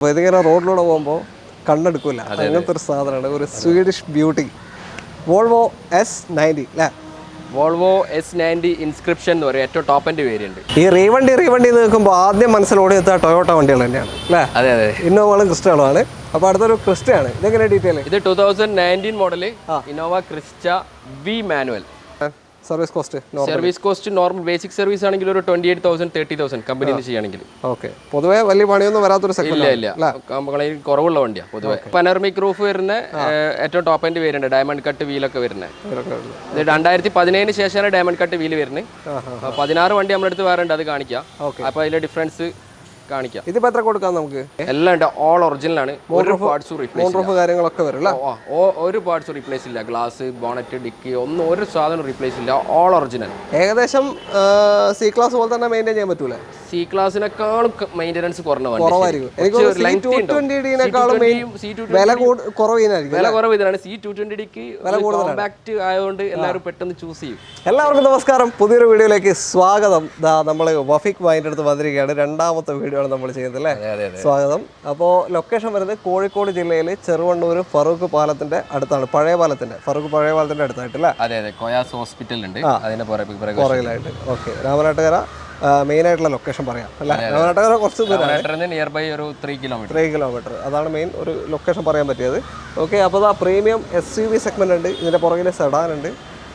അപ്പോൾ ഇതിങ്ങനെ റോഡിലൂടെ പോകുമ്പോൾ കണ്ണെടുക്കില്ല, അങ്ങനത്തെ ഒരു സാധനമാണ്. ഒരു സ്വീഡിഷ് ബ്യൂട്ടി വോൾവോ S90 അല്ലേ? വോൾവോ S90 ഇൻസ്ക്രിപ്ഷൻ എന്ന് പറയും, ഏറ്റവും ടോപ്പ് എൻഡ് വേരിയന്റ്. ഈ റീവണ്ടി നിൽക്കുമ്പോൾ ആദ്യം മനസ്സിലോടി എത്തുക ടൊയോട്ട വണ്ടികൾ തന്നെയാണ് അല്ലേ? അതെ അതെ, ഇന്നോവകളും ക്രിസ്റ്റകളുമാണ്. അപ്പോൾ അടുത്തൊരു ക്രിസ്റ്റയാണ്. ഇതെങ്ങനെ ഡീറ്റെയിൽ? ഇത് 2019 model Innova Crysta V manual. Service cost normal basic service ആണെങ്കിൽ ഒരു 28,000 30,000 കമ്പനിയിൽ ചെയ്യുകയാണെങ്കിൽ. ഓക്കെ, പൊതുവെ വലിയ പണിയൊന്നും വരാത്തൊരു ഇല്ല കുറവുള്ള വണ്ടിയാണ് പൊതുവെ. പനോറമിക് റൂഫ് വരുന്ന ഏറ്റവും top end variant, diamond cut വീലൊക്കെ വരുന്നത്. ഇത് 2017 ശേഷമാണ് ഡയമണ്ട് കട്ട് വീല് വരുന്നത്. 16 വണ്ടി നമ്മുടെ അടുത്ത് വേറെ ഉണ്ട്, അത് കാണിക്കാം. അപ്പോൾ അതിലെ ഡിഫറൻസ് കാണിക്കാം. ഇതിപ്പോ എത്ര കൊടുക്കാം നമുക്ക്? എല്ലാം ഉണ്ട്, ഓൾ ഒറിജിനൽ ആണ്. ഒരു പാർട്സ് റീപ്ലേസ് കാര്യങ്ങളൊക്കെ വരും. ഒരു പാർട്സ് റീപ്ലേസ് ഇല്ല, ഗ്ലാസ്, ബോണറ്റ്, ഡിക്കി ഒന്നും ഒരു സാധനം റീപ്ലേസ് ഇല്ല, ഓൾ ഒറിജിനൽ. ഏകദേശം സി ക്ലാസ് പോലെ തന്നെ മെയിൻറ്റെയിൻ ചെയ്യാൻ പറ്റൂല? സി ക്ലാസിനേക്കാളും മെയിൻ്റെനൻസ് കുറവായിരിക്കും. വില കുറവ് ഇതിനാണ്. C220ക്ക് കോമ്പാക്ട് ആയതുകൊണ്ട് എല്ലാവരും പെട്ടെന്ന് ചൂസ് ചെയ്യും. എല്ലാവർക്കും നമസ്കാരം, പുതിയൊരു വീഡിയോയിലേക്ക് സ്വാഗതം. നമ്മൾ വഫീഖ് ഭായിൻ്റെ അടുത്ത് വന്നിരിക്കുകയാണ്. രണ്ടാമത്തെ വീഡിയോ ആണ് നമ്മൾ ചെയ്യുന്നത് അല്ലേ? സ്വാഗതം. അപ്പോൾ ലൊക്കേഷൻ വരുന്നത് കോഴിക്കോട് ജില്ലയിൽ ചെറുവണ്ണൂർ ഫറൂഖ് പാലത്തിന്റെ അടുത്താണ്, പഴയ പാലത്തിന്റെ അടുത്തായിട്ട് അല്ലേ? അതെ അതെ, കൊയാസ് ഹോസ്പിറ്റൽ ഉണ്ട് അതിന്റെ പുറകിലായിട്ട്. ഓക്കെ, രാമനാട്ടുകര മെയിൻ ആയിട്ടുള്ള ലൊക്കേഷൻ പറയാം അല്ലേ? രാമനാട്ടുകര കുറച്ച് നിയർ ബൈ ഒരു 3 കിലോമീറ്റർ അതാണ് മെയിൻ ഒരു ലൊക്കേഷൻ പറയാൻ പറ്റിയത്. ഓക്കെ, അപ്പോൾ ആ പ്രീമിയം SUV സെഗ്മെന്റ് ഉണ്ട്, ഇതിന്റെ പുറകിൽ സെഡാൻ ഉണ്ട്,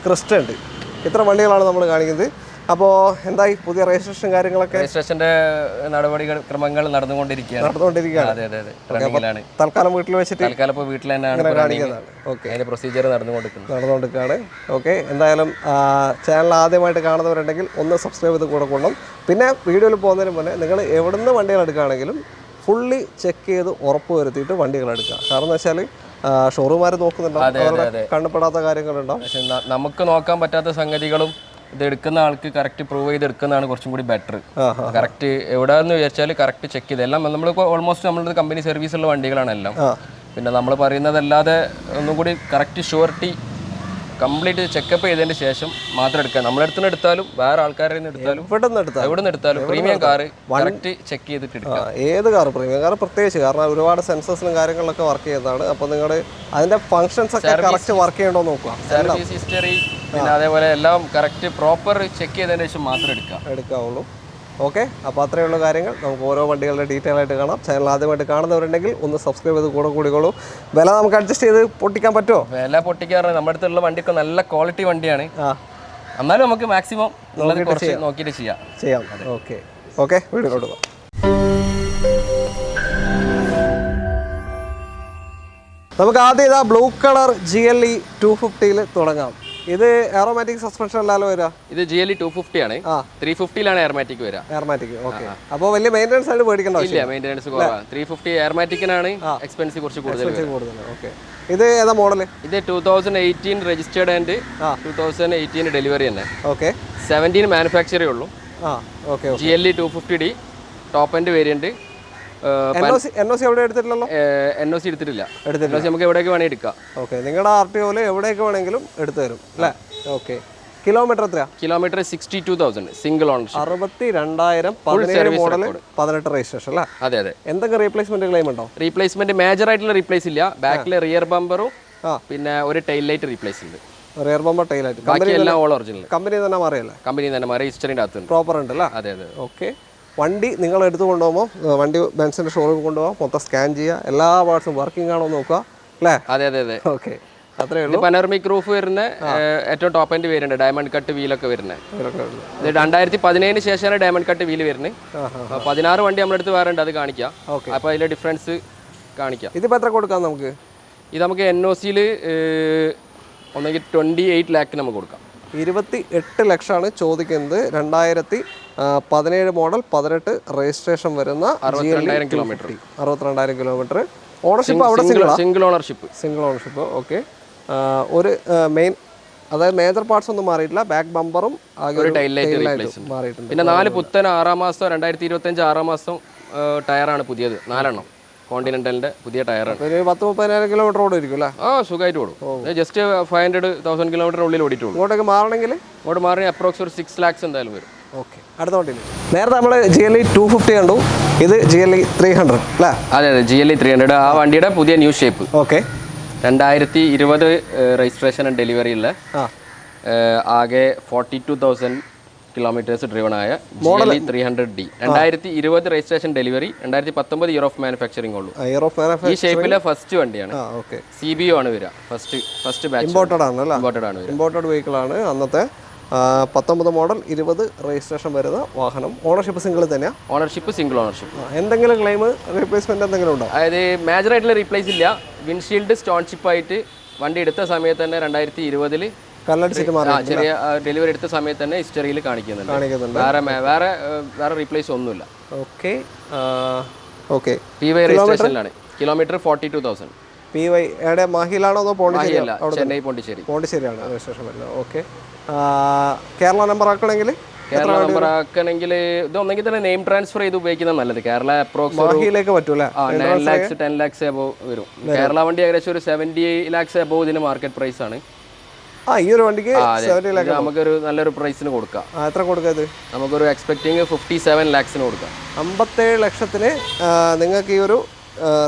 ക്രിസ്റ്റ ഉണ്ട്. ഇത്ര വണ്ടികളാണ് നമ്മൾ കാണിക്കുന്നത്. അപ്പോൾ എന്തായി പുതിയ രജിസ്ട്രേഷൻ കാര്യങ്ങളൊക്കെ? രജിസ്ട്രേഷന്റെ നടപടികൾ ക്രമങ്ങൾ നടന്നുകൊണ്ടിരിക്കുകയാണ്. തൽക്കാലം വീട്ടിൽ വെച്ചിട്ട് വീട്ടിൽ തന്നെയാണ് കാണിക്കുന്നതാണ്. ഓക്കെ, അതിന്റെ പ്രൊസീജിയർ നടന്നുകൊണ്ടിരിക്കുകയാണ്. ഓക്കെ, എന്തായാലും ചാനൽ ആദ്യമായിട്ട് കാണുന്നവരുണ്ടെങ്കിൽ ഒന്ന് സബ്സ്ക്രൈബ് ചെയ്ത് കൂടെ കൊള്ളണം. പിന്നെ വീഡിയോയിൽ പോകുന്നതിന് മുന്നേ നിങ്ങൾ എവിടുന്ന് വണ്ടികൾ എടുക്കുകയാണെങ്കിലും ഫുള്ളി ചെക്ക് ചെയ്ത് ഉറപ്പ് വരുത്തിയിട്ട് വണ്ടികൾ എടുക്കുക. കാരണം എന്ന് വെച്ചാൽ ഷോറൂമാർ നോക്കുന്നുണ്ടാവും, കണ്ണുപെടാത്ത കാര്യങ്ങളുണ്ടാവും. പക്ഷെ നമുക്ക് നോക്കാൻ പറ്റാത്ത സംഗതികളും ഇത് എടുക്കുന്ന ആൾക്ക് കറക്റ്റ് പ്രൂവ് ചെയ്ത് എടുക്കുന്നതാണ് കുറച്ചും കൂടി ബെറ്റർ. കറക്റ്റ് എവിടെയെന്ന് വിചാരിച്ചാൽ കറക്റ്റ് ചെക്ക് ചെയ്ത് എല്ലാം നമ്മളിപ്പോൾ ഓൾമോസ്റ്റ് നമ്മളുടെ കമ്പനി സർവീസുള്ള വണ്ടികളാണ് എല്ലാം. പിന്നെ നമ്മൾ പറയുന്നതല്ലാതെ ഒന്നും കൂടി കറക്റ്റ് ഷുവർട്ടി കംപ്ലീറ്റ് ചെക്കപ്പ് ചെയ്തതിന് ശേഷം മാത്രം എടുക്കുക. നമ്മളെടുത്തുനിന്ന് എടുത്താലും വേറെ ആൾക്കാരിൽ നിന്ന് എടുത്താലും എവിടെ നിന്ന് എടുത്താലും പ്രീമിയം കാർ കറക്റ്റ് ചെക്ക് ചെയ്തിട്ട് എടുക്കുക. ഏത് കാർ, പ്രീമിയം കാർ പ്രത്യേകിച്ച്, കാരണം ഒരുപാട് സെൻസസിലും കാര്യങ്ങളിലൊക്കെ വർക്ക് ചെയ്യുന്നതാണ്. അപ്പോൾ നിങ്ങൾ അതിന്റെ ഫംഗ്ഷൻസ് ഒക്കെ കറക്റ്റ് വർക്ക് ചെയ്യണോ നോക്കുക. സർവീസ് ഹിസ്റ്ററി പിന്നെ അതേപോലെ എല്ലാം കറക്റ്റ് പ്രോപ്പർ ചെക്ക് ചെയ്തതിന് ശേഷം മാത്രം എടുക്കാവുള്ളൂ. ഓക്കെ, അപ്പോൾ അത്രയുള്ള കാര്യങ്ങൾ. നമുക്ക് ഓരോ വണ്ടികളുടെ ഡീറ്റെയിൽ ആയിട്ട് കാണാം. ചാനൽ ആദ്യമായിട്ട് കാണുന്നവരുണ്ടെങ്കിൽ ഒന്ന് സബ്സ്ക്രൈബ് ചെയ്ത് കൂടിക്കോളൂ. വില നമുക്ക് അഡ്ജസ്റ്റ് ചെയ്ത് പൊട്ടിക്കാൻ പറ്റുമോ? വില പൊട്ടിക്കാറ് നമ്മുടെ അടുത്തുള്ള വണ്ടിയൊക്കെ നല്ല ക്വാളിറ്റി വണ്ടിയാണ്, എന്നാലും നമുക്ക് മാക്സിമം നോക്കിയിട്ട് ചെയ്യാം. ഓക്കെ, വീഡിയോയിലോട്ട് പോകാം. നമുക്ക് ആദ്യം ഇതാ ബ്ലൂ കളർ GLE 250 തുടങ്ങാം. ഇത് എയറോമാറ്റിക് സസ്പെൻഷൻ അല്ലല്ലോ വരിക? ഇത് GLE 250 ആണ്. 350 എയർമാറ്റിക് വരിക. ഓക്കെ, അപ്പോൾ വലിയ മെയിൻ്റെനൻസ് ആയിട്ട് പേടിക്കേണ്ട ഇല്ല, മെയിൻ്റെനൻസ് കുറവാണ്. 350 എയർമാറ്റിക്കിനാണ് എക്സ്പെൻസ് കുറച്ച് കൂടുതൽ. ഓക്കെ, ഇത് ഏതാ മോഡൽ? ഇത് 2018 രജിസ്റ്റേർഡ് ആൻഡ് 2018 ഡെലിവറി തന്നെ. ഓക്കെ, 17 മാനുഫാക്ചറേ ഉള്ളൂ. GLE 250D top end variant. NOC എവിടെ എടുത്തിട്ടില്ലല്ലോ? NOC എടുത്തിട്ടില്ല. നമുക്ക് എവിടെയൊക്കെ വേണമെങ്കിൽ എടുക്കാം. ഓക്കെ, നിങ്ങളുടെ RTOയിൽ എവിടെയൊക്കെ വേണമെങ്കിലും എടുത്തു തരും അല്ലേ? ഓക്കെ, കിലോമീറ്റർ എത്രയാ? Kilometre 62,000 single ownership. 62,000 17 model 18 registration അല്ലേ? അതെ അതെ. എന്തൊക്കെ റീപ്ലേസ്മെന്റ് ക്ലെയിം ഉണ്ടോ? റീപ്ലേസ്മെന്റ് മേജർ ആയിട്ടുള്ള റീപ്ലേസ് ഇല്ല. ബാക്കിലെ റിയർ ബമ്പറും പിന്നെ ഒരു ടൈൽ ലൈറ്റ് റീപ്ലേസ് ഉണ്ട്. റിയർ ബമ്പർ, ടൈൽ ലൈറ്റ്, ബാക്കി എല്ലാം ഓൾ ഒറിജിനൽ. കമ്പനി തന്നെ മാറിയല്ലേ? കമ്പനി തന്നെ മാറി, ഹിസ്റ്ററിന്റെ അകത്ത് പ്രോപ്പർ ഉണ്ട് അല്ലേ? അതെ അതെ. ഓക്കെ, വണ്ടി നിങ്ങൾ എടുത്തു കൊണ്ടുപോകുമ്പോൾ വണ്ടി ബെൻസിന്റെ ഷോറൂമിൽ കൊണ്ടുപോകാം, മൊത്തം സ്കാൻ ചെയ്യുക, എല്ലാ പാർട്സും വർക്കിംഗ് ആണോ നോക്കുക അല്ലേ? അതെ അതെ അതെ. ഓക്കെ, അത്രേ ഉള്ളൂ. പനോറമിക് റൂഫ് വരുന്ന ഏറ്റവും top end variant, diamond cut വീലൊക്കെ വരുന്നത്. ഇത് 2017 ശേഷമാണ് ഡയമണ്ട് കട്ട് വീല് വരുന്നത്. 16 വണ്ടി നമ്മുടെ അടുത്ത് വേറെ ഉണ്ട്, അത് കാണിക്കാം. അപ്പോൾ അതിലെ ഡിഫറൻസ് കാണിക്കാം. ഇതിപ്പോൾ എത്ര കൊടുക്കാം നമുക്ക്? ഇത് നമുക്ക് NOCയിൽ ഒന്നെങ്കിൽ 28 ലാഖിന് നമുക്ക് കൊടുക്കാം. 28 ലക്ഷമാണ് ചോദിക്കുന്നത്. 2017 മോഡൽ 18 രജിസ്ട്രേഷൻ വരുന്ന 62,000 കിലോമീറ്റർ. ഓണർഷിപ്പ് അവിടെ സിംഗിൾ ഓണർഷിപ്പ്. ഓക്കെ, ഒരു മെയിൻ അതായത് മേജർ പാർട്സ് ഒന്നും മാറിയിട്ടില്ല. ബാക്ക് ബമ്പറും മാറിയിട്ടുണ്ട്. പിന്നെ 4 പുത്തൻ 6 മാസം 2025 6 മാസം ടയറാണ് പുതിയത്, 4 എണ്ണം. കോണ്ടിനെന്റലിന്റെ പുതിയ ടയറാണ്. 10-30,000 കിലോമീറ്റർ ഓടിയിരിക്കും അല്ലേ? സുഖമായിട്ട് ഓടും. ജസ്റ്റ് 500,000 കിലോമീറ്റർ ഉള്ളിൽ ഓടിയിട്ടുള്ളൂ. ഇങ്ങോട്ടേക്ക് മാറണമെങ്കിൽ ഇങ്ങോട്ട് മാറി അപ്രോക്സ് ഒരു 6 lakhs എന്തായാലും വരും. ഓക്കെ, അടുത്ത വണ്ടിയിൽ നേരത്തെ നമ്മൾ GLE 250 കണ്ടു, ഇത് GLE 300 അല്ലേ? അതെ അതെ, GLE 300 ആ വണ്ടിയുടെ പുതിയ new shape. Okay, 2020 registration and delivery ഉള്ള ആകെ 42,000 കിലോമീറ്റേഴ്സ് ഡ്രിവൺ ആയ GLE 300D. 2020 registration delivery, 2019 year of manufacturing ഉള്ളൂ. ഈ ഷേപ്പിലെ ഫസ്റ്റ് വണ്ടിയാണ്. CBO ആണ് വരിക, ഫസ്റ്റ് ബാച്ച്. ഇമ്പോർട്ടഡ് ആണ് അല്ലേ? ഇമ്പോർട്ടഡ് ആണ്. ഇമ്പോർട്ടഡ് വെഹിക്കിൾ ആണ്. അന്നത്തെ 19 മോഡൽ 20 രജിസ്ട്രേഷൻ വരുന്ന വാഹനം. ഓണർഷിപ്പ് സിംഗിൾ തന്നെയാണ്? Ownership single ownership. എന്തെങ്കിലും ക്ലെയിം റീപ്ലേസ്മെന്റ് എന്തെങ്കിലും ഉണ്ടോ? അതായത് മേജർ ആയിട്ടുള്ള റീപ്ലേസ് ഇല്ല. വിൻഷീൽഡ് സ്റ്റോൺഷിപ്പ് ആയിട്ട് വണ്ടി എടുത്ത സമയത്ത് തന്നെ 2020 കല്ലടിച്ചിട്ട് ചെറിയ ഡെലിവറി എടുത്ത സമയത്ത് തന്നെ ഹിസ്റ്ററിയിൽ കാണിക്കുന്നുണ്ട്. വേറെ റീപ്ലേസ് ഒന്നുമില്ല. Okay okay. PY രജിസ്ട്രേഷനിലാണ്. കിലോമീറ്റർ 42,000. PY എവിടെ? മാഹിയിലാണോ അതോ പോണ്ടിച്ചേരി? ചെന്നൈ പോണ്ടിച്ചേരി. പോണ്ടിച്ചേരിയാണ് രജിസ്ട്രേഷൻ വരുന്നത്. ഓക്കെ. കേരള നമ്പർ ആക്കണമെങ്കിൽ ഇത് ഒന്നെങ്കിൽ തന്നെ നെയിം ട്രാൻസ്ഫർ ചെയ്ത് ഉപയോഗിക്കുന്നത് നല്ലത്. കേരള അപ്രോക്സ് മാഹിയിലേക്ക് പറ്റൂല. 9 lakhs 10 lakhs അബോവ് വരും. കേരള വണ്ടി ഏകദേശം ഒരു 70 lakhs അബോവ് ഇതിന് മാർക്കറ്റ് പ്രൈസ് ആണ്. ഈ ഒരു വണ്ടിക്ക് നമുക്കൊരു നല്ലൊരു പ്രൈസിന് കൊടുക്കാം. എത്ര കൊടുക്കാത്? നമുക്കൊരു എക്സ്പെക്ടിങ് 57 lakhsന് കൊടുക്കാം. 57 ലക്ഷത്തിന് നിങ്ങൾക്ക് ഈ ഒരു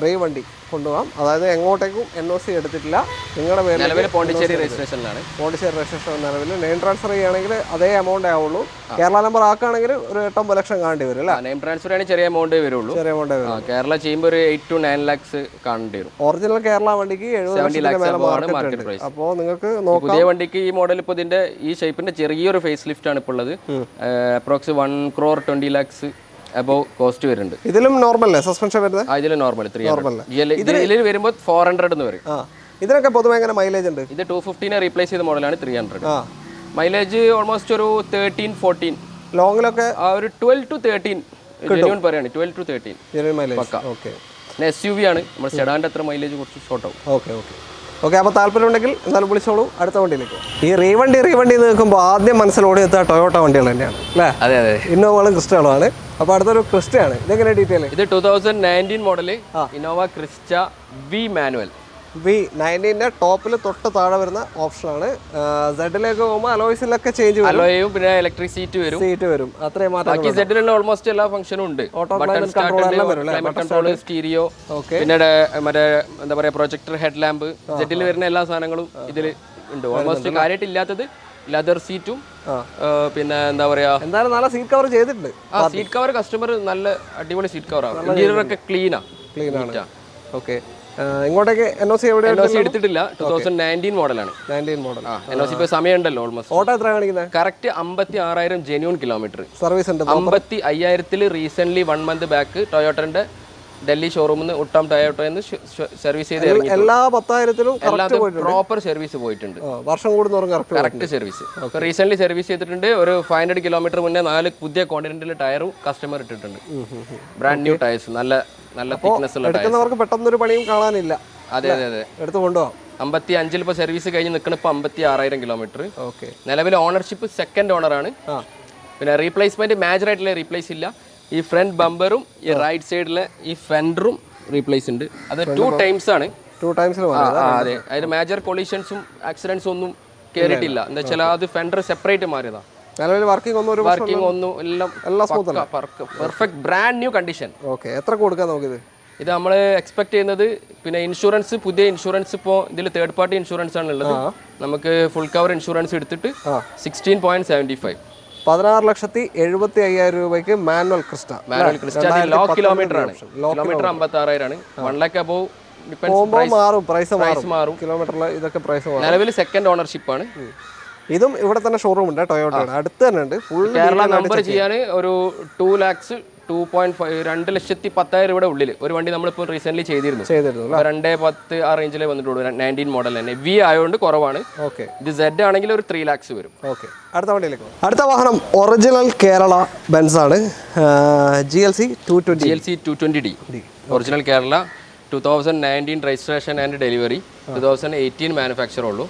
റീ വണ്ടി കൊണ്ടുപോകാം. അതായത് എങ്ങോട്ടേക്കും NOC എടുത്തിട്ടില്ല. നിങ്ങളുടെ പേര് നിലവിൽ പോണ്ടിച്ചേരി രജിസ്ട്രേഷനിലാണ്. പോണ്ടിച്ചേരി രജിസ്ട്രേഷൻ നിലവിൽ. നെയിം ട്രാൻസ്ഫർ ചെയ്യുകയാണെങ്കിൽ അതേ എമൗണ്ട് ആവുള്ളൂ. കേരള നമ്പർ ആക്കുകയാണെങ്കിൽ ഒരു 8-9 ലക്ഷം കാണേണ്ടി വരും അല്ലേ? നെയിം ട്രാൻസ്ഫർ ആണെങ്കിൽ ചെറിയ എമൗണ്ട് വരുള്ളൂ. ചെറിയ എമൗണ്ട് വരും. കേരള ചെയ്യുമ്പോൾ ഒരു 8 to 9 lakhs കാണേണ്ടി വരും. ഒറിജിനൽ കേരള വണ്ടിക്ക് 70 lakhs മാർക്കറ്റ് പ്രൈസ്. അപ്പോൾ നിങ്ങൾക്ക് പുതിയ വണ്ടിക്ക് ഈ മോഡൽ ഇപ്പോൾ ഇതിന്റെ ഈ ഷേപ്പിന്റെ ചെറിയൊരു ഫേസ് ലിഫ്റ്റ് ആണ് ഇപ്പോൾ ഉള്ളത്. അപ്രോക്സ് 1,20 lakhs അബോവ് കോസ്റ്റ് വരുന്നുണ്ട്. ഇതിലും നോർമൽ സസ്പെൻഷൻ വരുന്നത്? ഇതിലും നോർമൽ 300. ഇതിൽ വരുമ്പോൾ 400 എന്ന് വരും. ഇതിനൊക്കെ പൊതുവെ എങ്ങനെ മൈലേജ് ഉണ്ട്? ഇത് 250 റീപ്ലേസ് ചെയ്ത മോഡലാണ് 300. മൈലേജ് ഓൾമോസ്റ്റ് ഒരു 13-14. ലോങ്ങിലൊക്കെ ഒരു 12 to 13 ജെന്യൂൻ പറയാണ്. 12 to 13 മൈലേജ്. ഓക്കെ. പിന്നെ SUV ആണ്. നമ്മൾ സെഡാൻ്റെ അത്ര മൈലേജ് കുറച്ച് ഷോർട്ട് ആവും. Okay okay okay. അപ്പോൾ താല്പര്യമുണ്ടെങ്കിൽ എന്തായാലും വിളിച്ചോളൂ. അടുത്ത വണ്ടിയിലേക്ക്. ഈ റീവണ്ടി നിൽക്കുമ്പോൾ ആദ്യം മനസ്സിലോടി എത്തുക ടൊയോട്ട വണ്ടികൾ തന്നെയാണ് അല്ലേ? അതെ അതെ. ഇന്നോവകളും ക്രിസ്റ്റകളുമാണ്. അപ്പോൾ അടുത്തൊരു ക്രിസ്റ്റയാണ്. ഇതെങ്ങനെ ഡീറ്റെയിൽ? ഇത് 2019 model Innova Crysta V manual. V19 ടോപ്പിൽ തൊട്ട് താഴെ വരുന്ന ഓപ്ഷനാണ്. സെഡിലേക്ക് പോകുമ്പോൾ അലോയ്സിലൊക്കെ ചേഞ്ച് വരും. അലോയും പിന്നെ ഇലക്ട്രിക് സീറ്റ് വരും. അത്രയും മാറ്റം. ബാക്കി സെഡിലുള്ള ഓൾമോസ്റ്റ് എല്ലാ ഫംഗ്ഷനും ഉണ്ട്. കൺട്രോൾ, സ്റ്റീരിയോ, പിന്നെ മറ്റേ എന്താ പറയുക പ്രൊജക്ടർ, ഹെഡ് ലാമ്പ്, സെഡിൽ വരുന്ന എല്ലാ സാധനങ്ങളും ഇതിൽ ഉണ്ട്. ഓൾമോസ്റ്റ് കാര്യമായിട്ട് ഇല്ലാത്തത് ലെതർ സീറ്റും പിന്നെ എന്താ പറയാ, എന്തായാലും നല്ല സീറ്റ് കവർ ചെയ്തിട്ടുണ്ട്. സീറ്റ് കവർ കസ്റ്റമർ നല്ല അടിപൊളി സീറ്റ് കവർ ആണ്. ഇന്റീരിയർ ഒക്കെ ക്ലീൻ ആണ്. ഓക്കെ. ഇങ്ങോട്ടേക്ക് NOC എടുത്തിട്ടില്ല. 2019 മോഡലാണ്. 19 മോഡൽ. NOC ഇപ്പോൾ സമയമുണ്ടല്ലോ. ഓൾമോസ്റ്റ് ഓട്ടോ എത്ര കാണിക്കുന്നത്? കറക്റ്റ് 56,000 ജെന്യൂൺ കിലോമീറ്റർ സർവീസ് ഉണ്ട്. 55,000 റീസെന്റ് 1 month ബാക്ക് ടൊയോട്ടന്റെ ഡൽഹി ഷോറൂമിൽ നിന്ന് ഉട്ടം ടൊയോട്ടോന്ന് സർവീസ് ചെയ്ത് എല്ലാ 10,000-ലും പ്രോപ്പർ സർവീസ് പോയിട്ടുണ്ട്. വർഷം കൂടുന്നവരും കറക്റ്റ് സർവീസ്. റീസെന്റ് സർവീസ് ചെയ്തിട്ടുണ്ട്. ഒരു 500 കിലോമീറ്റർ മുന്നേ 4 പുതിയ കോണ്ടിനെന്റൽ ടയറും കസ്റ്റമർ ഇട്ടിട്ടുണ്ട്. ബ്രാൻഡ് ന്യൂ ടയർസ്, നല്ല തിക്നെസ് ഉള്ള ടയർ. പെട്ടെന്നൊരു പണിയും കാണാനില്ല. അതെ അതെ അതെ. എടുത്ത് കൊണ്ടുപോകാം. 55 ഇപ്പോൾ സർവീസ് കഴിഞ്ഞ് നിൽക്കുന്ന ഇപ്പോൾ 56,000 കിലോമീറ്റർ. ഓക്കെ. നിലവിൽ ഓണർഷിപ്പ് സെക്കൻഡ് ഓണറാണ്. പിന്നെ റീപ്ലേസ്മെന്റ് മേജർ ആയിട്ടുള്ള റീപ്ലേസ് ഇല്ല. ഈ ഫ്രണ്ട് ബമ്പറും ഈ റൈറ്റ് സൈഡിലെ ഈ ഫെൻഡറും റീപ്ലേസ് ഉണ്ട്. അത് 2 times ആണ്. 2 times. അതെ. അതിന് മേജർ കൊളീഷൻസും ആക്സിഡൻസും ഒന്നും കയറിയിട്ടില്ല. എന്താ വെച്ചാൽ അത് ഫെൻഡർ സെപ്പറേറ്റ് മാറിയതാ. വർക്കിംഗ് ഒന്നും എല്ലാം perfect brand new condition. Okay. എത്ര കൊടുക്കാൻ നോക്കിയത്? ഇത് നമ്മൾ എക്സ്പെക്ട് ചെയ്യുന്നത് പിന്നെ ഇൻഷുറൻസ്, പുതിയ ഇൻഷുറൻസ് ഇപ്പോൾ ഇതിൽ തേർഡ് പാർട്ടി ഇൻഷുറൻസ് ആണ് ഉള്ളത്. നമുക്ക് ഫുൾ കവർ ഇൻഷുറൻസ് എടുത്തിട്ട് 16.75. 16,75,000 രൂപയ്ക്ക് മാനുവൽ ക്രിസ്റ്റ. ലോ കിലോമീറ്റർ ആണ്. കിലോമീറ്റർ 56,000 ആണ്. 1 lakh അബോവ് പ്രൈസ് മാറും. കിലോമീറ്ററിൽ ഇതൊക്കെ പ്രൈസ് മാറും. നിലവിൽ സെക്കൻഡ് ഓണർഷിപ്പ് ആണ്. ഇതും ഇവിടെ തന്നെ ഷോറൂം ഉണ്ട്. ടൊയോട്ടയുടെ അടുത്ത് തന്നെ ഉണ്ട്. ഫുൾ കേരള നമ്പർ ചെയ്യാൻ ഒരു 2 lakhs 2,10,000 ഇവിടെ ഉള്ളിൽ ഒരു വണ്ടി നമ്മളിപ്പോൾ റീസെന്റ് ചെയ്തിരുന്നു. 2,10 ആ റേഞ്ചിലേ വന്നിട്ടുള്ളൂ. 19 മോഡൽ തന്നെ. V ആയതുകൊണ്ട് കുറവാണ്. ഓക്കെ. ഇത് Z ആണെങ്കിൽ ഒരു 3 lakhs വരും. ഓക്കെ. അടുത്ത വണ്ടിയിലേക്ക്. അടുത്ത വാഹനം ഒറിജിനൽ കേരള ബെൻസ് ആണ്. GLC 220D. Original Kerala 2019 registration and delivery, 2018 manufacture ഉള്ളൂ.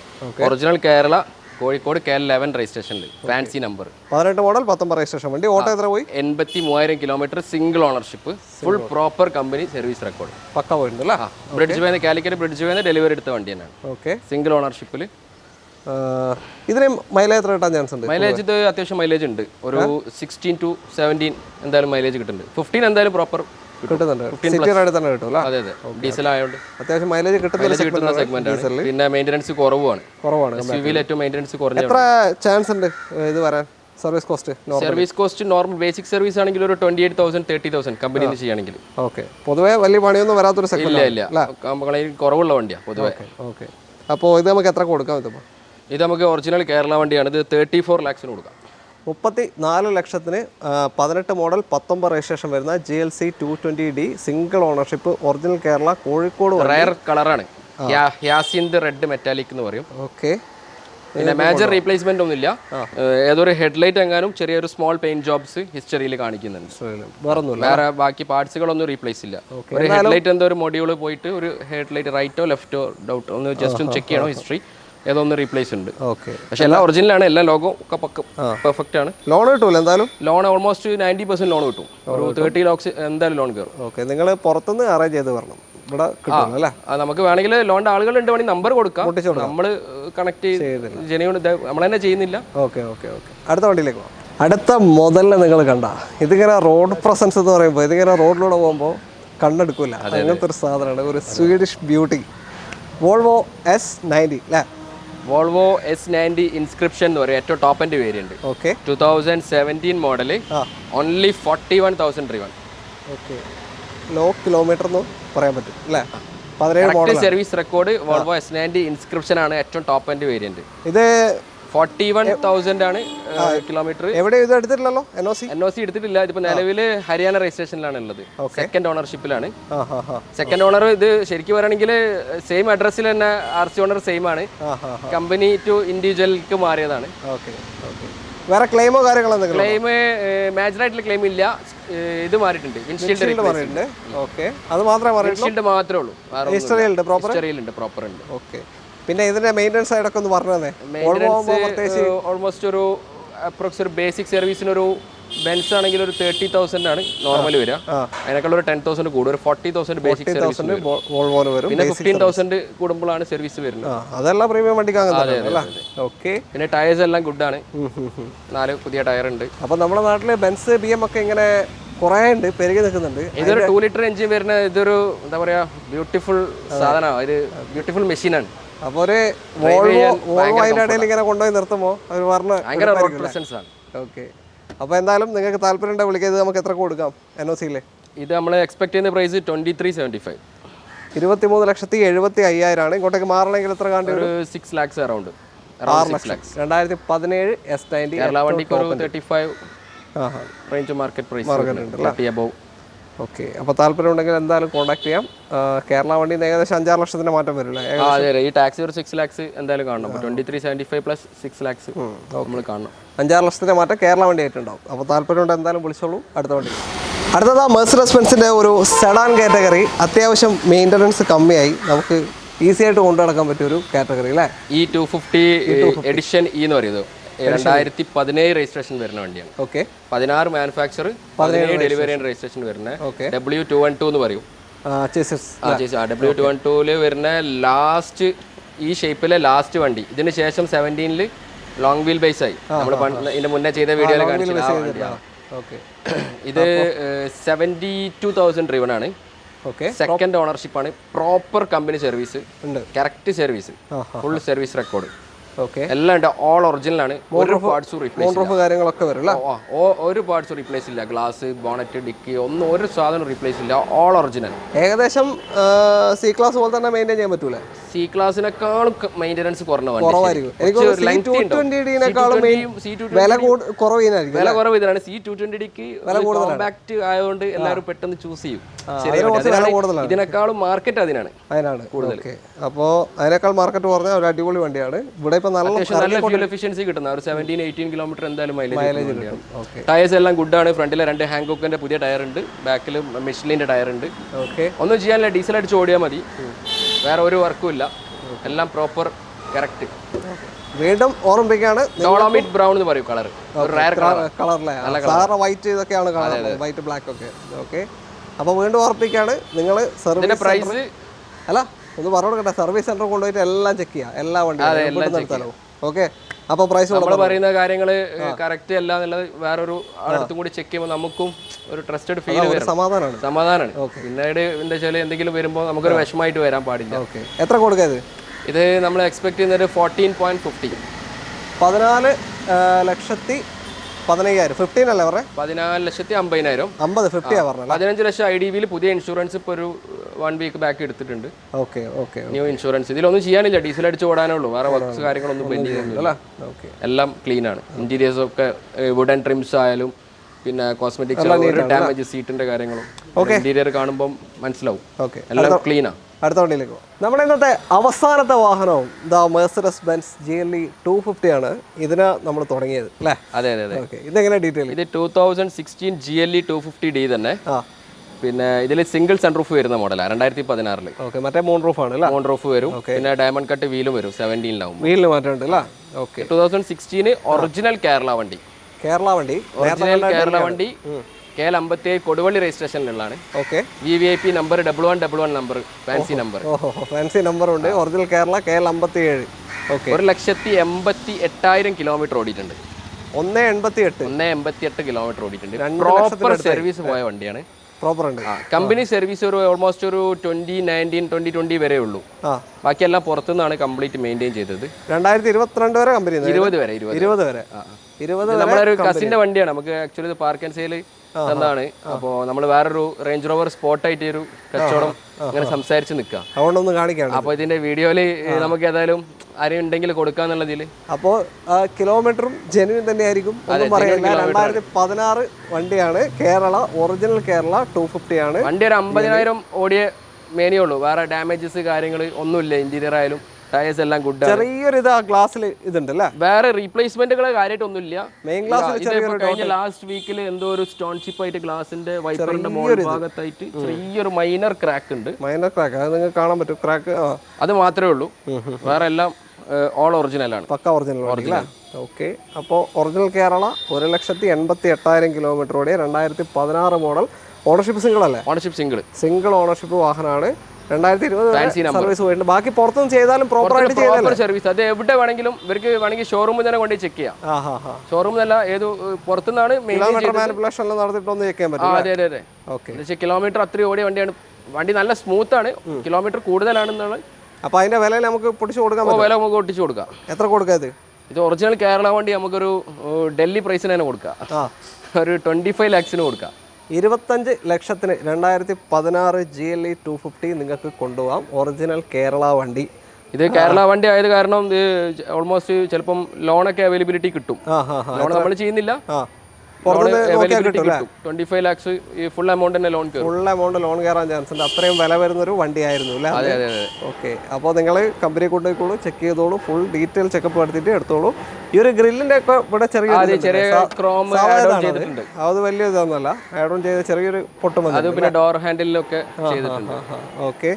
ഒറിജിനൽ കേരള, കോഴിക്കോട് KL11 രജിസ്ട്രേഷനിൽ, ഫാൻസി നമ്പർ. 18 മോഡൽ 19 രജിസ്ട്രേഷൻ വണ്ടി. ഓട്ടോ എത്ര പോയി? 83,000 കിലോമീറ്റർ, സിംഗിൾ ഓണർഷിപ്പ്, full proper company service record. പക്ക പോയിട്ടുണ്ടല്ലേ? ബ്രിഡ്ജ് വേന്ന് കാലിക്കറ്റ് ബ്രിഡ്ജ് വേന്ന് ഡെലിവറി എടുത്ത വണ്ടി തന്നെയാണ്. ഓക്കെ. സിംഗിൾ ഓണർഷിപ്പിൽ ഇതിന് മൈലേജ് എത്ര കിട്ടാൻ ചാൻസ് ഉണ്ട്? മൈലേജ് ഇത് അത്യാവശ്യം മൈലേജ് ഉണ്ട്. ഒരു 16 to 17 എന്തായാലും മൈലേജ് കിട്ടുന്നുണ്ട്. 15 എന്തായാലും പ്രോപ്പർ കിട്ടുന്നുണ്ട്. സിറ്റി റൈഡിൽ തന്നെ കിട്ടും അല്ലേ? അതെ ഡീസൽ ആയതുകൊണ്ട് അത്യാവശ്യം മൈലേജ് കിട്ടുന്ന സെഗ്മെന്റ് ആണ്. പിന്നെ മെയിൻ്റനൻസ് കുറവാണ്. SUV-ൽ ഏറ്റവും മെയിൻ്റനൻസ് കുറഞ്ഞ. എത്ര ചാൻസ് ഉണ്ട് ഇത് വരാൻ? Service cost normal basic service ആണെങ്കിൽ ഒരു 28,000 30,000 കമ്പനിയിൽ ചെയ്യുകയാണെങ്കിൽ. ഓക്കെ, പൊതുവേ വലിയ പണിയൊന്നും വരാത്തൊരു സെഗ്മെന്റ് ഇല്ല കുറവുള്ള വണ്ടിയാണ് പൊതുവേ. ഓക്കെ, അപ്പോൾ ഇത് നമുക്ക് എത്ര കൊടുക്കാം? ഇത് നമുക്ക് ഒറിജിനൽ കേരള വണ്ടിയാണ്. ഇത് 34 lakhs കൊടുക്കാം. 34 ലക്ഷത്തിന് 18 മോഡൽ 19 രജിസ്ട്രേഷൻ വരുന്ന GLC 220D single ownership original Kerala Kozhikode. Rare കളറാണ്, യാസിന്ത് റെഡ് മെറ്റാലിക് എന്ന് പറയും. ഓക്കെ, പിന്നെ മേജർ റീപ്ലേസ്മെന്റ് ഒന്നുമില്ല. ഏതൊരു ഹെഡ്ലൈറ്റ് എങ്ങാനും ചെറിയൊരു സ്മോൾ പെയിന്റ് ജോബ്സ് ഹിസ്റ്ററിയിൽ കാണിക്കുന്നുണ്ട്. വേറെ ബാക്കി പാർട്സുകളൊന്നും റീപ്ലേസ് ഇല്ല. ഒരു ഹെഡ്ലൈറ്റ് എന്തോ ഒരു മൊഡ്യൂൾ പോയിട്ട് ഒരു ഹെഡ്ലൈറ്റ് റൈറ്റോ ലെഫ്റ്റോ ഡൗട്ട് ഒന്ന് ജസ്റ്റ് ഒന്ന് ചെക്ക് ചെയ്യണോ ഹിസ്റ്ററി, ഏതോ ഒന്ന് റീപ്ലേസ് ഉണ്ട്. ഓക്കെ, പക്ഷെ എല്ലാം ഒറിജിനലാണ്. എല്ലാ ലോഗോ ഒക്കെ പെർഫെക്റ്റ് ആണ്. ലോൺ കിട്ടൂല എന്തായാലും? ലോൺ ഓൾമോസ്റ്റ് 90% ലോൺ കിട്ടും. ഒരു 30 lakhs എന്തായാലും ലോൺ കയറും. ഓക്കെ, നിങ്ങൾ പുറത്തുനിന്ന് അറേഞ്ച് ചെയ്ത് വരണം, ഇവിടെ കിട്ടും അല്ലേ? നമുക്ക് വേണമെങ്കിൽ ലോണിന്റെ ആളുകളുണ്ട്, വേണമെങ്കിൽ നമ്പർ കൊടുക്കാം. നമ്മൾ കണക്ട് ജനയോട് നമ്മൾ തന്നെ ചെയ്യുന്നില്ല. ഓക്കെ ഓക്കെ ഓക്കെ, അടുത്ത വണ്ടിയിലേക്ക് പോകാം. അടുത്ത മുതലിനെ നിങ്ങൾ കണ്ട ഇതിങ്ങനെ റോഡ് പ്രസൻസ് എന്ന് പറയുമ്പോൾ ഇതിങ്ങനെ റോഡിലൂടെ പോകുമ്പോൾ കണ്ണെടുക്കില്ല. അങ്ങനത്തെ ഒരു സാധനമാണ്, ഒരു സ്വീഡിഷ് ബ്യൂട്ടി. വോൾവോ S90 അല്ലേ? വോൾവോ S90 ഇൻസ്ക്രിപ്ഷൻ എന്ന് പറയും, ഏറ്റവും top end variant. Okay, 2017 model, only 41,000 driven. Okay, low kilometre എന്ന് പറയാൻ പറ്റും അല്ലേ? 17 model service record. Volvo S90 inscription ആണ് ഏറ്റവും ടോപ്പ് എൻഡ് വേരിയന്റ്. ഇത് 41,000 ആണ് കിലോമീറ്റർ. എവിടെ ഇത് എടുത്തിട്ടില്ലല്ലോ? NOC എടുത്തിട്ടില്ല. ഇതിപ്പോ നിലവിൽ ഹരിയാന രജിസ്ട്രേഷനിലാണ് ഉള്ളത്. സെക്കൻഡ് ഓണർഷിപ്പിലാണ്. സെക്കൻഡ് ഓണർ ഇത് ശരിക്കും പറയുകയാണെങ്കിൽ സെയിം അഡ്രസ്സിൽ തന്നെ RC ഓണർ സെയിം ആണ്. കമ്പനി ടു ഇൻഡിവിജ്വൽക്ക് മാറിയതാണ്. വേറെ ക്ലെയിമോ കാര്യങ്ങളോ? ക്ലെയിം മേജർ ആയിട്ടുള്ള ക്ലെയിം ഇല്ല. ഇത് മാറിയിട്ടുണ്ട്, വിൻഷീൽഡ് മാറിയിട്ടുണ്ട്. ഓക്കെ, അത് മാത്രമേ വിൻഷീൽഡ് മാത്രമേ ഉള്ളൂ. ഹിസ്റ്ററിയിലുണ്ട്, പ്രോപ്പർ ഉണ്ട്. ഓക്കെ, പിന്നെ ഇതിന്റെ മെയിൻ്റനൻസ് സൈഡൊക്കെ ഒന്ന് പറഞ്ഞു തന്നെ. ഓൾമോസ്റ്റ് ഒരു അപ്രോക്സ് ഒരു ബേസിക് സർവീസിന് ഒരു ബെൻസ് ആണെങ്കിൽ ഒരു 30,000 ആണ് നോർമൽ വരിക. അതിനേക്കാൾ ഒരു 10,000 കൂടും. ഒരു 40,000 ബേസിക് സർവീസ് വരും. പിന്നെ 15,000 കൂടുമ്പോഴാണ് സർവീസ് വരുന്നത്. അതെല്ലാം പ്രീമിയം വണ്ടിക്കാണ്. ഓക്കെ, പിന്നെ ടയേഴ്സ് എല്ലാം ഗുഡ് ആണ്. 4 പുതിയ ടയർ ഉണ്ട്. അപ്പൊ നമ്മുടെ നാട്ടില് ബെൻസ് BM ഒക്കെ ഇങ്ങനെ കുറേ ഉണ്ട്, പെരുകി നിൽക്കുന്നുണ്ട്. ഇതൊരു 2 ലിറ്റർ എഞ്ചിൻ വരുന്ന ഇതൊരു എന്താ പറയാ ബ്യൂട്ടിഫുൾ സാധനമാണ്, ഒരു ബ്യൂട്ടിഫുൾ മെഷീനാണ്. അപ്പോൾ ഒരു വോൾവോ അതിൻ്റെ ഇടയിൽ ഇങ്ങനെ കൊണ്ടുപോയി നിർത്തുമ്പോൾ അവർ ഭയങ്കര റോഡ് പ്രസൻസ് ആണ്. ഓക്കെ, അപ്പോൾ എന്തായാലും നിങ്ങൾക്ക് താല്പര്യം ഉണ്ടെങ്കിൽ വിളിക്കുക. ഇത് നമുക്ക് എത്ര കൊടുക്കാം NOC-യിൽ? ഇത് നമ്മൾ എക്സ്പെക്ട് ചെയ്യുന്ന പ്രൈസ് 2375. 23,75,000 ആണ്. ഇങ്ങോട്ടേക്ക് മാറണമെങ്കിൽ എത്ര കാണ്ടി? ഒരു 6 lakhs അറൗണ്ട്. 2017 S90 കേരള വണ്ടിക്ക് ഒരു 35 range market price above. Okay, അപ്പോൾ താല്പര്യം ഉണ്ടെങ്കിൽ എന്തായാലും കോൺടാക്ട് ചെയ്യാം. കേരള വണ്ടി ഏകദേശം 5-6 ലക്ഷത്തിന് മാറ്റം വരില്ല? അതെ, ഈ ടാക്സി ഒരു 6 lakhs എന്തായാലും കാണണം. 2375 പ്ലസ് 6 lakhs നമ്മൾ കാണണം. 5-6 ലക്ഷത്തിന് മാറ്റം കേരള വണ്ടി ആയിട്ടുണ്ടാവും. അപ്പോൾ താല്പര്യം ഉണ്ടെങ്കിൽ എന്തായാലും വിളിച്ചോളൂ. അടുത്ത വണ്ടി അടുത്തത് മെഴ്സിഡസ് ബെൻസിൻ്റെ ഒരു സെഡാൻ കാറ്റഗറി. അത്യാവശ്യം മെയിൻ്റനൻസ് കമ്മിയായി നമുക്ക് ഈസി ആയിട്ട് കൊണ്ടു നടക്കാൻ പറ്റിയ ഒരു കാറ്റഗറി അല്ലേ? ഈ 250 എഡിഷൻ എന്ന് പറയുന്നത് 2017 രജിസ്ട്രേഷൻ വരുന്ന വണ്ടിയാണ്. Okay, 16 manufacture, 17 delivery and registration വരുന്ന W212 എന്ന് പറയും. W212 വരുന്ന ലാസ്റ്റ് ഈ ഷേപ്പിലെ ലാസ്റ്റ് വണ്ടി. ഇതിന് ശേഷം 17 ലോങ് വീൽ ബേസ് ആയി. നമ്മൾ ഇതിന്റെ മുന്നേ ചെയ്ത വീഡിയോയിൽ കാണിച്ചു. ഇത് 72,000 ഡ്രിവൺ ആണ്. സെക്കൻഡ് ഓണർഷിപ്പ് ആണ്. Proper company service, correct service, full service record എല്ലാം ഉണ്ട്. ഓൾ ഒറിജിനൽ ആണ്. ഒരു പാർട്സും റീപ്ലേസ് ഇല്ല. ഗ്ലാസ്, ബോണറ്റ്, ഡിക്കി ഒന്നും ഒരു സാധനം റീപ്ലേസ് ഇല്ല. All original. ഏകദേശം C ക്ലാസ് പോലെ തന്നെ മെയിൻറ്റെയിൻ ചെയ്യാൻ പറ്റൂല. C ക്ലാസിനേക്കാളും മെയിൻ്റെനൻസ് കുറഞ്ഞ വില കുറവ് ഇതിനാണ്. C220ക്ക് കോമ്പാക്ട് ആയതുകൊണ്ട് എല്ലാവരും പെട്ടെന്ന് ചൂസ് ചെയ്യും. ഇതിനേക്കാളും മാർക്കറ്റ് അതിനാണ് കൂടുതൽ. അപ്പോൾ അതിനേക്കാൾ മാർക്കറ്റ് കുറഞ്ഞ ഒരു അടിപൊളി വണ്ടിയാണ്. ഇവിടെ നല്ല ഫ്യൂൽ എഫിഷ്യൻസി കിട്ടുന്ന ഒരു 17-18 കിലോമീറ്റർ എന്തായാലും മൈലേജ് കിട്ടും. ടയേഴ്സ് എല്ലാം ഗുഡാണ്. ഫ്രണ്ടിലെ 2 ഹാങ്കോക്കിന്റെ പുതിയ ടയർ ഉണ്ട്, ബാക്കിൽ മിഷ്ലിന്റെ ടയർ ഉണ്ട്. ഒന്നും ചെയ്യാനില്ല, ഡീസൽ അടിച്ച് ഓടിയാൽ മതി. വേറെ ഒരു വർക്കും ഇല്ല, എല്ലാം പ്രോപ്പർ കറക്റ്റ്. വീണ്ടും ഓർമ്മിപ്പിക്കുകയാണ്, ഡോളോമൈറ്റ് ബ്രൗൺ എന്ന് പറയും കളർ. വൈറ്റ് ഇതൊക്കെയാണ് വൈറ്റ് ബ്ലാക്ക് ഒക്കെ. ഓക്കെ, അപ്പോൾ വീണ്ടും ഓർമ്മിപ്പിക്കുകയാണ്, നിങ്ങൾ സർവീസ് പ്രൈസ് അല്ല ഒന്ന് പറഞ്ഞു കൊടുക്കട്ടെ, സർവീസ് സെന്റർ കൊണ്ടുപോയിട്ട് എല്ലാം ചെക്ക് ചെയ്യാം. എല്ലാ വണ്ടിയും ഓക്കെ. അപ്പോൾ പ്രൈസ് നമ്മൾ പറയുന്ന കാര്യങ്ങൾ കറക്റ്റ് അല്ല എന്നുള്ളത് വേറൊരു അടുത്തും കൂടി ചെക്ക് ചെയ്യുമ്പോൾ നമുക്കും ഒരു ട്രസ്റ്റഡ് ഫീൽ വരും, സമാധാനമാണ്. പിന്നീട് എന്താ വെച്ചാൽ എന്തെങ്കിലും വരുമ്പോൾ നമുക്കൊരു വിഷമമായിട്ട് വരാൻ പാടില്ല. ഓക്കെ. എത്ര കൊടുക്കുക ഇത് നമ്മൾ എക്സ്പെക്ട് ചെയ്യുന്നത് 14.50. 14,15,000. 15 അല്ലേ പറഞ്ഞത്? 14,50,000. 50 പറഞ്ഞത്. 15 ലക്ഷം IDVയിൽ പുതിയ ഇൻഷുറൻസ് ഇപ്പോൾ ഒരു 1 വീക്ക് ബാക്ക് എടുത്തിട്ടുണ്ട്. Okay okay. New insurance. ഇതിലൊന്നും ചെയ്യാനില്ല, ഡീസൽ അടിച്ച് ഓടാനേ ഉള്ളൂ, വേറെ വർക്ക്സ് കാര്യങ്ങളൊന്നും പെൻഡ് ചെയ്യുന്നില്ല. എല്ലാം ക്ലീൻ ആണ്. ഇന്റീരിയേഴ്സ് ഒക്കെ വുഡൻ ട്രിംസ് ആയാലും പിന്നെ കോസ്മെറ്റിക്സ്, ഡാമേജ് സീറ്റിന്റെ കാര്യങ്ങളും ഇന്റീരിയർ കാണുമ്പോൾ മനസ്സിലാവും. ഓക്കെ, എല്ലാം ക്ലീനാണ്. അടുത്ത വണ്ടിയിലേക്ക് പോകും. നമ്മുടെ ഇന്നത്തെ അവസാനത്തെ വാഹനവും മെർസിഡസ് ബെൻസ് GLE 250 ആണ്. ഇതിന് നമ്മൾ തുടങ്ങിയത് അല്ലേ? അതെ അതെ അതെ. ഓക്കെ. ഇതെങ്ങനെ ഡീറ്റെയിൽ? ഇത് 2016 GLE 250D തന്നെ. പിന്നെ ഇതിൽ സിംഗിൾ സൺറൂഫ് വരുന്ന മോഡലാണ്, 2016. ഓക്കെ. മറ്റേ മൂൺ റൂഫ് ആണ് അല്ലേ? മൂൺ റൂഫ് വരും. പിന്നെ ഡയമണ്ട് കട്ട് വീലും വരും 17 വീലിന് മാറ്റമുണ്ട് അല്ലേ? ഓക്കെ. 2016 ഒറിജിനൽ കേരള വണ്ടി. ഒറിജിനൽ കേരള വണ്ടി KL 57 കൊടുവള്ളി രജിസ്ട്രേഷനിലുള്ളതാണ്. Okay. VVIP number 1111 number, fancy number. Fancy number ഉണ്ട്. Original Kerala KL 57. Okay. 1,88,000 kilometre ഓടിയിട്ടുണ്ട്. 1,88 കിലോമീറ്റർ ഓടിയിട്ടുണ്ട്. പ്രോപ്പർ സർവീസ് പോയ വണ്ടിയാണ്. പ്രോപ്പർ ഉണ്ട്. കമ്പനി സർവീസ് ഒരു ഓൾമോസ്റ്റ് ഒരു 2019 2020 വരെ ഉള്ളൂ. ബാക്കിയെല്ലാം പുറത്തുനിന്നാണ് കംപ്ലീറ്റ് മെയിൻറ്റെയിൻ ചെയ്തത്. 2022 വരെ കമ്പനി 20 വരെ. നമ്മളൊരു കസിന്റെ വണ്ടിയാണ്. നമുക്ക് ആക്ച്വലി ഇത് പാർക്ക് ആൻഡ് സെയിൽ തന്നാണ്. അപ്പോൾ നമ്മൾ വേറൊരു റേഞ്ച് റോവർ സ്പോട്ടായിട്ട് ഒരു കച്ചവടം ഇങ്ങനെ സംസാരിച്ച് നിൽക്കാം. അതുകൊണ്ടൊന്ന് കാണിക്കാം. അപ്പോൾ ഇതിന്റെ വീഡിയോയിൽ നമുക്ക് ഏതായാലും ആരും ഉണ്ടെങ്കിൽ കൊടുക്കാന്നുള്ളതിൽ. അപ്പോൾ കിലോമീറ്ററും ജെനുവിൻ തന്നെയായിരിക്കും, ഒന്നും പറയില്ല. 2016 വണ്ടിയാണ്. കേരള ഒറിജിനൽ കേരള 250 ആണ്. വണ്ടി ഒരു 50,000 ഓടിയ മേനിയുള്ളൂ. വേറെ ഡാമേജസ് കാര്യങ്ങൾ ഒന്നുമില്ല. ഇന്റീരിയർ ആയാലും ടയേഴ്സ് എല്ലാം ഗുഡ്. ചെറിയൊരു ഇത് ഗ്ലാസ്സിൽ ഇതുണ്ടല്ല, വേറെ റീപ്ലേസ്മെന്റുകൾ കാര്യമായിട്ടൊന്നുമില്ല. മെയിൻ ഗ്ലാസ്സിൽ കഴിഞ്ഞ ലാസ്റ്റ് വീക്കിൽ എന്തോ ഒരു സ്റ്റോൺ ചിപ്പ് ആയിട്ട് ഗ്ലാസിന്റെ വൈപ്പറിന്റെ മുകൾ ഭാഗത്തായിട്ട് ചെറിയൊരു മൈനർ ക്രാക്ക് ഉണ്ട്. മൈനർ ക്രാക്ക്, അത് നിങ്ങൾക്ക് കാണാൻ പറ്റും. ക്രാക്ക് അത് മാത്രമേ ഉള്ളൂ. വേറെ എല്ലാം ഓൾ ഒറിജിനൽ ആണ്, പക്ക ഒറിജിനൽ. ഓക്കെ. അപ്പോൾ ഒറിജിനൽ കേരള 1,88,000 കിലോമീറ്റർ ഓടിയ 2016 മോഡൽ. ഓണർഷിപ്പ് സിംഗിൾ അല്ലേ? ഓണർഷിപ്പ് സിംഗിൾ ഓണർഷിപ്പ് വാഹനമാണ്. 2020 സർവീസ് പോയിട്ടുണ്ട്. ബാക്കി പുറത്തുനിന്ന് ചെയ്താലും പ്രോപ്പറായിട്ട് ചെയ്താലും സർവീസ് അത് എവിടെ വേണമെങ്കിലും ഇവർക്ക് വേണമെങ്കിൽ ഷോറൂമിൽ തന്നെ കൊണ്ട് ചെക്ക് ചെയ്യാം. ഷോറൂമിലല്ല, ഏത് പുറത്തുനിന്നാണ് മാനിപ്പുലേഷൻ നടത്തിയിട്ടൊന്ന് ചെക്ക് ചെയ്യാൻ പറ്റും. അതെ അതെ അതെ. ഓക്കെ. കിലോമീറ്റർ അത്രയും ഓടിയ വണ്ടിയാണ്. വണ്ടി നല്ല സ്മൂത്ത് ആണ്, കിലോമീറ്റർ കൂടുതലാണെന്നാണ്. അപ്പോൾ അതിന്റെ വില നമുക്ക് പൊട്ടിച്ചു കൊടുക്കാം. വില നമുക്ക് പൊട്ടിച്ചു കൊടുക്കാം. എത്ര കൊടുക്കാം? ഇത് ഒറിജിനൽ കേരള വണ്ടി നമുക്കൊരു ഡൽഹി പ്രൈസിന് തന്നെ കൊടുക്കാം. ഒരു 25 lakhs കൊടുക്കാം. 25 ലക്ഷത്തിന് 2016 GLE 250 നിങ്ങൾക്ക് കൊണ്ടുപോകാം. ഒറിജിനൽ കേരള വണ്ടി. ഇത് കേരള വണ്ടി ആയത് കാരണം ഇത് ഓൾമോസ്റ്റ് ചിലപ്പം ലോണൊക്കെ അവൈലബിലിറ്റി കിട്ടും. ലോൺ നമ്മൾ ചെയ്യുന്നില്ല, 25 lakhs ഫുൾ എമൗണ്ട് തന്നെ ലോൺ കയറും. ഫുൾ എമൗണ്ട് ലോൺ കയറാൻ ചാൻസ് ഉണ്ട്. അത്രയും വില വരുന്നൊരു വണ്ടിയായിരുന്നു അല്ലേ? അതെ അതെ അതെ. ഓക്കെ. അപ്പോൾ നിങ്ങൾ കമ്പനി കൊണ്ടുപോയിക്കോളൂ, ചെക്ക് ചെയ്തോളൂ, ഫുൾ ഡീറ്റെയിൽ ചെക്കപ്പ് നടത്തിയിട്ട് എടുത്തോളൂ. ഈ ഒരു ഗ്രില്ലിന്റെ ഒക്കെ ഇവിടെ ചെറിയ ക്രോം ചെയ്തിട്ടുണ്ട്. അത് വലിയ ഇതൊന്നുമല്ല, ആഡ് ഓൺ ചെയ്ത ചെറിയൊരു പൊട്ടും അത് പിന്നെ ഡോർ ഹാൻഡിലൊക്കെ ചെയ്തിട്ടുണ്ട്. ഓക്കെ.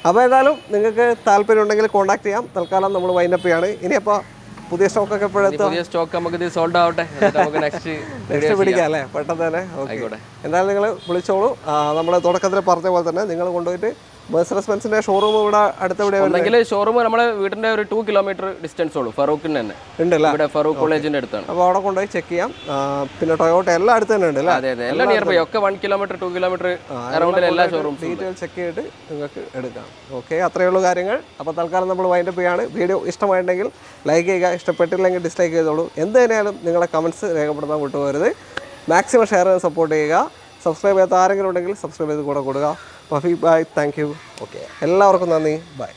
അപ്പോൾ ഏതായാലും നിങ്ങൾക്ക് താല്പര്യം ഉണ്ടെങ്കിൽ കോൺടാക്ട് ചെയ്യാം. തൽക്കാലം നമ്മൾ വൈൻഡപ്പ് ചെയ്യാണ്. ഇനിയപ്പോൾ പുതിയ സ്റ്റോക്ക് ഒക്കെ പുതിയ സ്റ്റോക്ക് നമുക്ക് ഇത് സോൾഡ് ആവട്ടെ, നെക്സ്റ്റ് പിടിക്കാം അല്ലേ? പെട്ടെന്ന് തന്നെ. ഓക്കെ. എന്തായാലും നിങ്ങൾ വിളിച്ചോളൂ. നമ്മൾ തുടക്കത്തിൽ പറഞ്ഞ പോലെ തന്നെ നിങ്ങൾ കൊണ്ടുപോയിട്ട് മെർസിഡസ് ബെൻസിന്റെ ഷോറൂം ഇവിടെ അടുത്തെവിടെ? ഷോറൂം നമ്മുടെ വീടിന്റെ ഒരു 2 കിലോമീറ്റർ ഡിസ്റ്റൻസ് ഉള്ളൂ. ഫറൂഖിന് തന്നെ ഉണ്ടല്ലോ, ഇവിടെ ഫറൂഖ് കോളേജിന്റെ അടുത്താണ്. അപ്പോൾ അവിടെ കൊണ്ടുപോയി ചെക്ക് ചെയ്യാം. പിന്നെ ടൊയോട്ട എല്ലാം അടുത്ത് തന്നെ ഉണ്ട്. അതെ അതെ, എല്ലാം നിയർ ബൈ ഒക്കെ 1 കിലോമീറ്റർ 2 കിലോമീറ്റർ അറൗണ്ടിൽ എല്ലാ ഷോറൂം ഡീറ്റെയിൽ ചെക്ക് ചെയ്തിട്ട് നിങ്ങൾക്ക് എടുക്കാം. ഓക്കെ, അത്രയേ ഉള്ളൂ കാര്യങ്ങൾ. അപ്പോൾ തൽക്കാലം നമ്മൾ വൈൻഡപ്പ് ചെയ്യാണ്. വീഡിയോ ഇഷ്ടമായിട്ടുണ്ടെങ്കിൽ ലൈക്ക് ചെയ്യുക, ഇഷ്ടപ്പെട്ടില്ലെങ്കിൽ ഡിസ്ലൈക്ക് ചെയ്തോളൂ. എന്ത് തന്നെയാലും നിങ്ങളുടെ കമൻറ്റ്സ് രേഖപ്പെടുത്താൻ വിട്ടുപോകരുത്. മാക്സിമം ഷെയർ ചെയ്ത് സപ്പോർട്ട് ചെയ്യുക. സബ്സ്ക്രൈബ് ചെയ്യാത്ത ആരെങ്കിലും ഉണ്ടെങ്കിൽ സബ്സ്ക്രൈബ് ചെയ്ത് കൂടെ കൊടുക്കുക. Wafeeq by, thank you. Okay, എല്ലാവർക്കും നന്ദി. ബൈ.